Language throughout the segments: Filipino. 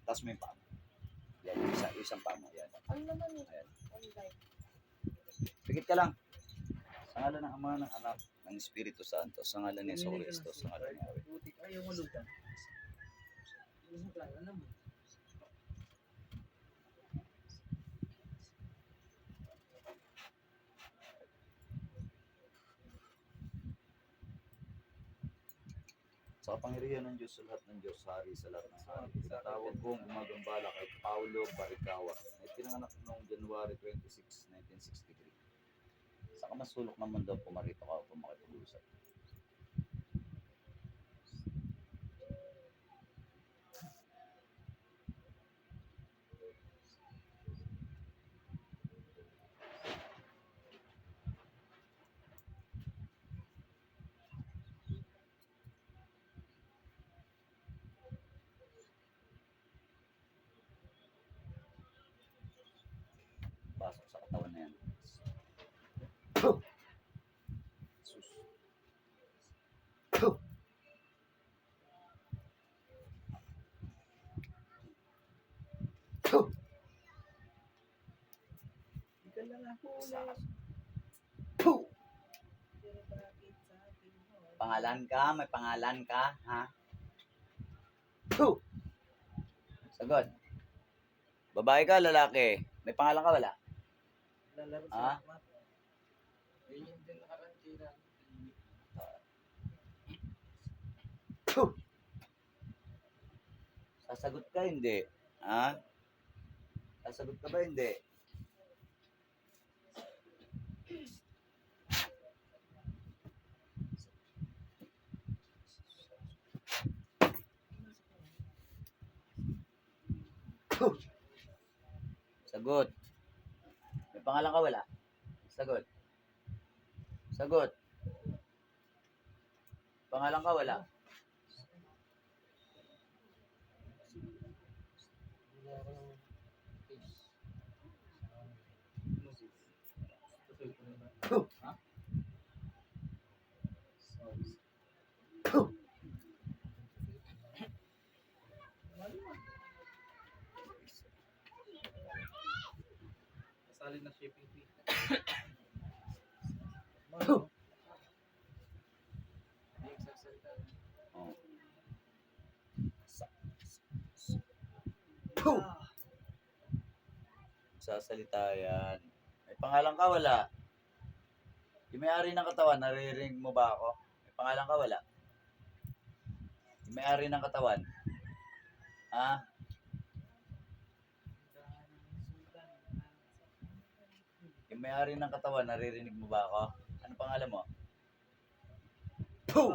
Taas mo yung paa mo. Yan, isang paa mo. Yan. Ano naman eh? Ayan. Online. Pikit ka lang. Sa ngalan ng Ama, ng Anak, ng Espiritu Santo, sa ngalan ni Jesucristo, sa ngalan ni Yahweh. Ayaw mo lutan. Ano mo? Sa kapangyarihan ng Diyos, sa lahat ng Diyos, hari sa lahat ng hari. Tinatawag kong gumagambala kay Paulo Baricawa na itinanganak noong January 26, 1963. Sa kamasulok ng mundo, pumarito ka upang makipag-usap. Pasok sa katawan na yan. Sus. Ikaw lang ako Sakas. ulit. Pangalan ka? May pangalan ka? Ha? Sagot. Babae ka, lalaki? May pangalan ka, wala? Lalaro Ah? sa mat. Yun yung din nakarantira. Sasagot ka, hindi? Ha? Sasagot ka ba, hindi? Sagot. May pangalan ka, wala? Sagot. Sagot. Pangalan ka, wala? Kasali na shipping fee. Oh. Sasalita yan. May pangalan ka, wala? Yung may-ari ng katawan, naririnig mo ba ako? May pangalan ka, wala? Yung may-ari ng katawan? Ha? Yung may-ari ng katawan, naririnig mo ba ako? Ano pangalan mo? Pooh!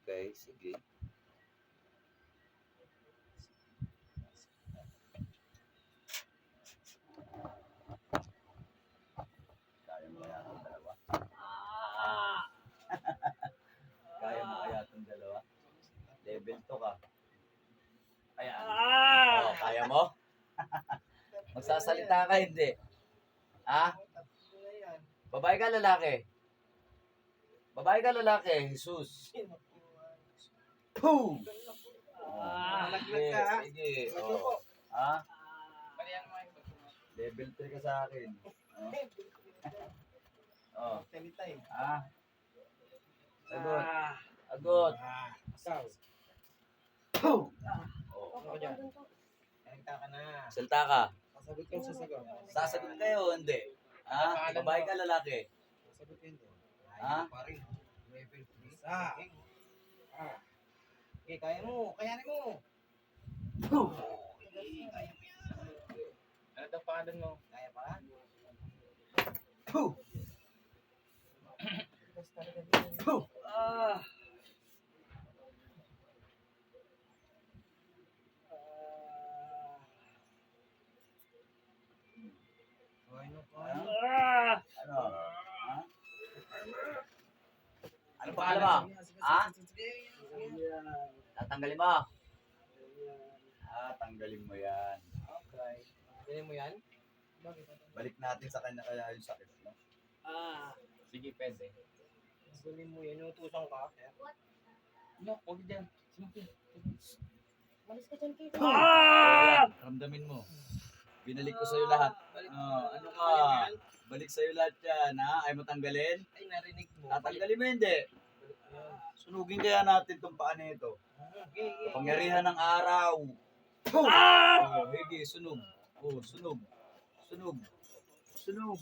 Okay, sige. Kaya mo kaya itong dalawa? Kaya mo kaya itong dalawa? Level 2 ka. Ayan. Oh, kaya mo? Magsasalita ka, hindi? Ha? Babae ka, lalaki? Babae ka, lalaki? Jesus. Pooh! Malaglag ka, ha? Sige. Oh. Ha? Level 3 ka sa akin. Oh. Anytime. Ha? Sagot. Sagot. Ikaw. Pooh! Oh. Ako dyan. Nagta ka na. Salta ka. Sasagot ka sa sagot. Sasagot kayo, hindi? Ha? Babae ka, lalaki? Sasagot ka hindi. Ha? Paring. Level 3. Okay, kaya mo. Kayanin mo. Pooh! Ano daw pangalan mo? Kaya pa? Pooh! Pooh! Ano Ano? Ano? Ha? Ano pangalan mo? Ha? Tatanggalin mo? Tanggalin mo yan. Okay. Ganyan mo yan? Bakit? Balik natin sa kanya kaya yung sakit, no? Sige, pwede. Galing mo yan, inutusan ka. No, huwag dyan. Sinabi. dyan kayo. Ayan, ramdamin mo. Binalik ko sa'yo lahat. Ano ka? Balik sa'yo lahat yan, ha? Ay mo tanggalin? Ay, narinig mo. Tatanggalin mo hindi. Sunugin kaya natin tong paa nito. Kapangyarihan ng araw. Oh, higi, sunog. Oh, sunog. Sunog. Sunog.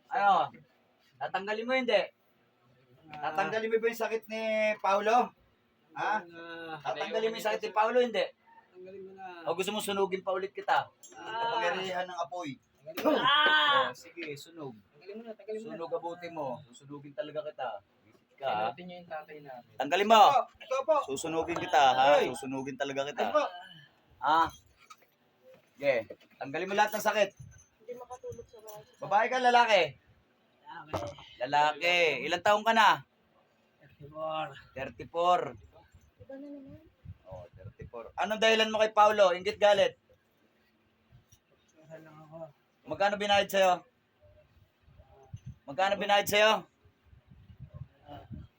Ano? Tatanggalin mo hindi. Tatanggalin mo ba yung sakit ni Paulo? Ha? Tatanggalin mo yung sakit ni Paulo hindi. Tanggalin mo na. O gusto mo sunugin pa ulit kita? Kapangyarihan ng apoy. Oh, sige, sunog. Tanggalin mo na, tanggalin mo na. Sunog abuti mo. Susunugin talaga kita. Visit ka, ha? Natin niyo yung tatay namin. Tanggalin mo. Ito po. Susunugin kita, ha? Susunugin talaga kita. Ito po. Ha? Okay. Tanggalin mo lahat ng sakit. Hindi makatulog sa bahay. Babae ka, lalaki? Lalaki. Ilang taong ka na? 34. Iba na naman. Oh, 34. Anong dahilan mo kay Paulo? Inggit galit? Magkano binayad sa'yo? Magkano binayad sa'yo?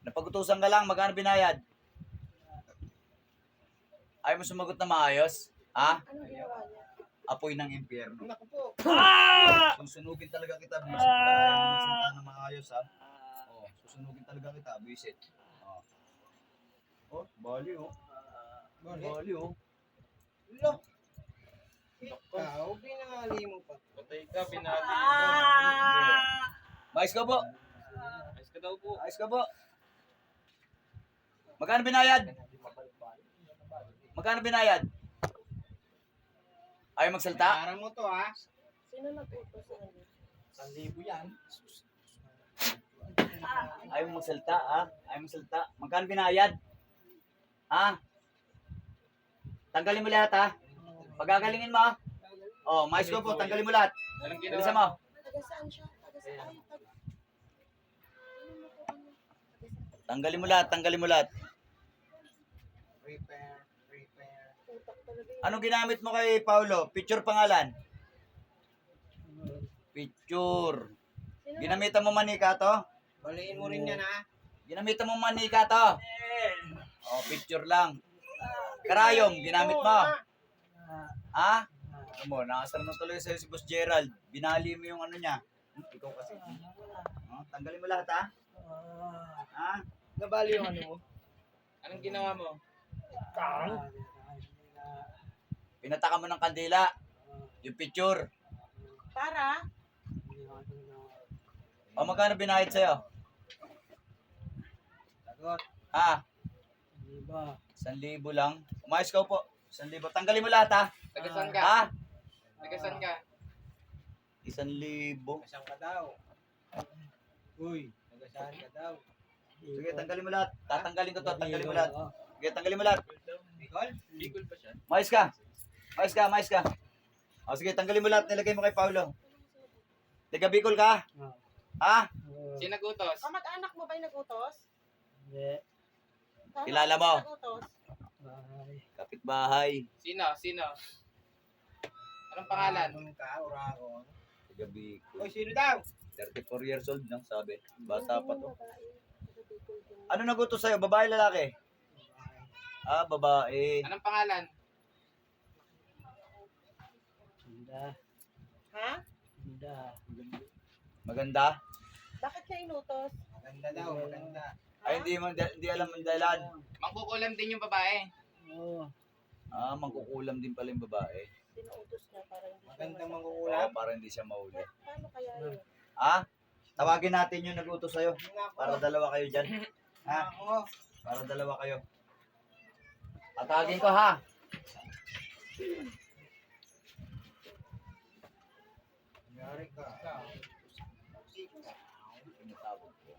Napagutusan ka lang, magkano binayad? Ayaw mo sumagot na maayos? Ha? Anong ginawa niya? Apoy ng impyerno. Naku po. Susunugin talaga kita, bisit ka. Ayaw mo magsalita na maayos, ha? Oh, susunugin talaga kita, bisit. Oh, bali, oh. Bali, oh. Lo. Ikaw, binali mo pa. Patay ka, binali mo. Mais ka po. Ayos ka daw po. Ayos ka po. Magkano binayad? Magkano binayad? Ayaw magsalita? Bayaran mo to, ha? Sino nag-utos sa kanya? 1,000 yan. Ayaw magsalita, ha? Ayaw magsalita. Magkano binayad? Ha? Tanggalin mo lahat, ha? Pagagalingin mo, ha? Oh, mais ko po, tanggalin mo lahat. Anong Bilisan mo. Taga saan siya? Taga saan? Ay, taga... Ano mo po ano? Taga saan? Tanggalin mo lahat, tanggalin mo lahat. Repair. Utak talaga yun. Anong ginamit mo kay Paulo? Picture pangalan? Picture. Sino Ginamitan mo manika to? Baliin mo rin yan, ha? Ginamitan mo manika to? Oh, picture lang. Karayom, ginamit mo. Ha? Ano mo, nakasar na tuloy sa'yo si Boss Gerald. Binali mo yung ano niya. Ikaw kasi. Oh, tanggalin mo lahat, ha? Ha? Nabali yung ano mo? Anong ginawa mo? Pinataka mo ng kandila. Yung picture. Para? O, magkano binayad sa'yo? Sagot. Ha? 1,000 lang. Umayos ka po. 1,000. Tanggalin mo lahat, ha? Tagasan ka? Ha? Tagasan ka? 1,000. Tagasan ka daw. Uy, tagasan ka daw. Sige, tanggalin mo lahat. Tatanggalin ko to. Tanggalin mo lahat. Sige, tanggalin mo lahat. Bicol? Bicol pa siya. Mais ka. Mais ka, mais ka. O, sige, tanggalin mo lahat. Nilagay mo kay Paulo. Tiga Bicol ka? Ha? Sino nagutos? Kamag-anak mo ba yung nag-utos? Tama, Kilala mo? nag-utos? Kapitbahay. Sino? Anong pangalan? Tiga Bicol. Uy, sino daw? 34 years old na, sabi. Bata pa to. Yung babae, taga Bicol din. Ano nagutos sa'yo? Babae, lalaki? Ah, babae. Anong pangalan? Ha? Maganda? Bakit ka inutos? Maganda daw, maganda. Ay, hindi alam ang dahilan. Mangkukulam din yung babae. Ah, mangkukulam din pala yung babae. Sinuutos niya para hindi siya Magandang masaktan. mangkukulam. Para hindi siya mahuli. Paano kaya yun? Ah? Tawagin natin yung nagutos sa'yo. Para dalawa kayo dyan. Ha? Ako. Para dalawa kayo. Atagin ko, ha? Yari ka. Tinatawag ko.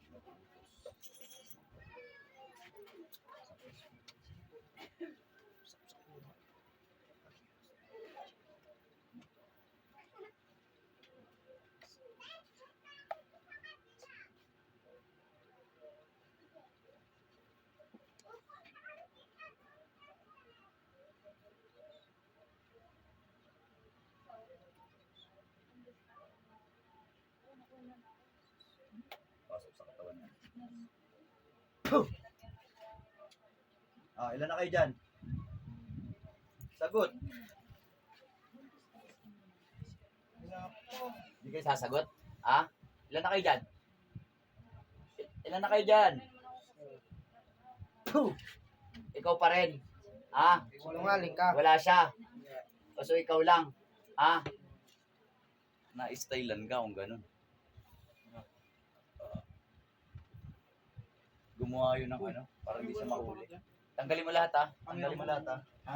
Pasok sa katawan niya. Ah, ilan na kayo dyan? Sagot. Nako. Hindi kayo sasagot? Ha? Ilan na kayo dyan? Ilan na kayo dyan? Two. Ikaw pa rin. Ha? Sinungaling ka. Wala siya. O so ikaw lang. Ha? Na-stylean ka kung ganun. Gumawa yun ng ano, para hindi siya mahuli. Tanggalin mo lahat ha. Tanggalin mo lahat ha. Ha?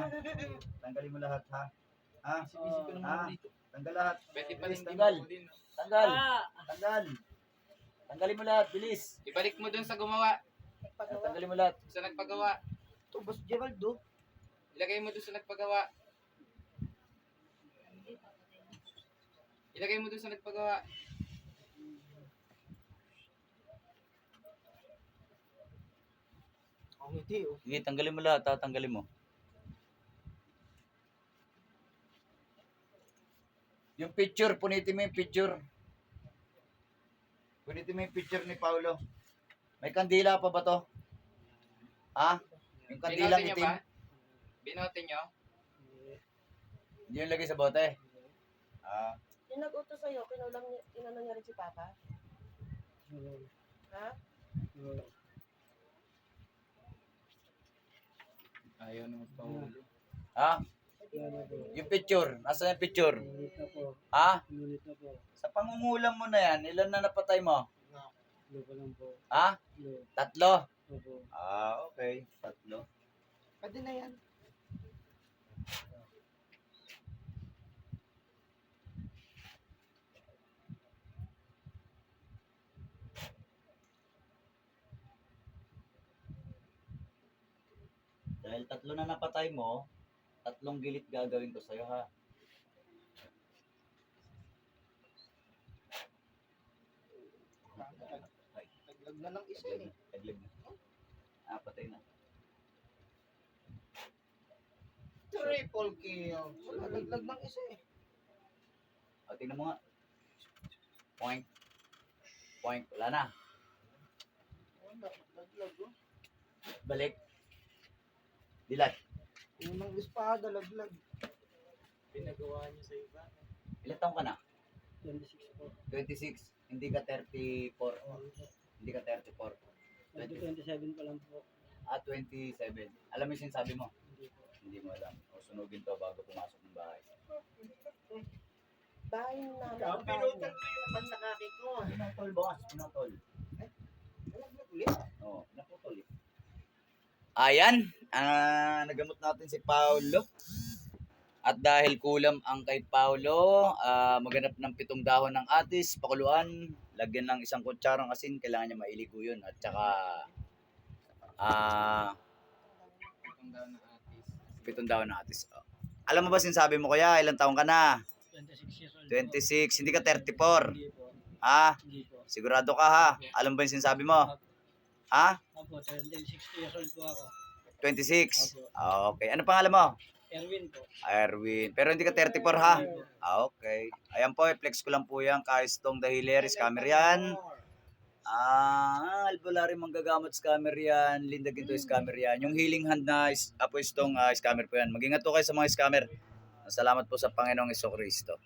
Tanggalin mo lahat ha. Ha? Ha? Tanggal lahat. Bilis, tanggal. Tanggal. Tanggal. Tanggalin mo lahat, bilis. Ibalik mo dun sa gumawa, Nagpagawa. Tanggalin mo lahat. sa nagpagawa. Ito, Boss Geraldo. Ilagay mo dun sa nagpagawa. Ilagay mo dun sa nagpagawa. Ang hindi, oh. Sige, tanggalin mo lahat ha. Tanggalin mo. Yung picture, punitin mo yung picture. Punitin mo yung picture ni Paulo. May kandila pa ba to? Ha? Yung kandilang Binote nyo itim. ba? Binote nyo? Hindi yung lagay sa bote. Ah, Yung nag-utos sa'yo, kinano niya rin si Papa? Ha? Ayaw na magpahuli. ha? Yung picture. Nasaan yung picture? Ha? Sa pangungulam mo na yan, ilan na napatay mo? Ha? Tatlo? Ah, okay. Tatlo. Pwede na yan. Dahil tatlo na napatay mo, tatlong gilit gagawin ko sa'yo ha. Ay, Naglag na ng isa taglag eh. na. Taglag na. Ah, patay na. Triple kill. Wala, naglag ng isa eh. O, tingnan mo nga. Point. Point. Wala na. Wala, naglag oh. Balik. Dilat. Unang espada, laglag. Pinagawa nyo sa iba. Ilan taong ka na? 26 po. 26. Hindi ka 34. Hindi ka 34. 27 pa lang po. Ah, 27. Alam mo yung sinasabi mo? Hindi po. Hindi mo alam. O, sunugin to bago pumasok ng bahay. Bahay namin. Ang pinutan ko yung pansakaki ko. Pinatol, boss. Pinatol. Nalaglag ulit. Oo, naputol eh. Ayan, nagamot natin si Paulo. At dahil kulam ang kay Paulo, maganap ng 7 dahon ng atis, pakuluan, lagyan ng 1 kutsarang asin, kailangan niya mailigo yun. At saka, Itong daw na atis. 7 dahon ng atis. Oh. Alam mo ba sinasabi mo kuya, ilang taong ka na? 26 years old. 26, hindi ka 34. Hindi po. Ha? Hindi po. Sigurado ka ha? Alam ba yung sinasabi mo? Ha? Opo, 26 years old po ako. 26? Ah, okay. Ano pangalan mo? Erwin po. Erwin. Pero hindi ka 34 ha? Ah, okay. Ayan po, i-flex ko lang po yan. Kaistong Dahiler, scammer yan. Albolari manggagamot scammer yan. Linda Ginto scammer yan. Yung healing hand na apo istong scammer po yan. Mag-ingat po kayo sa mga scammer. Salamat po sa Panginoong Hesus Kristo.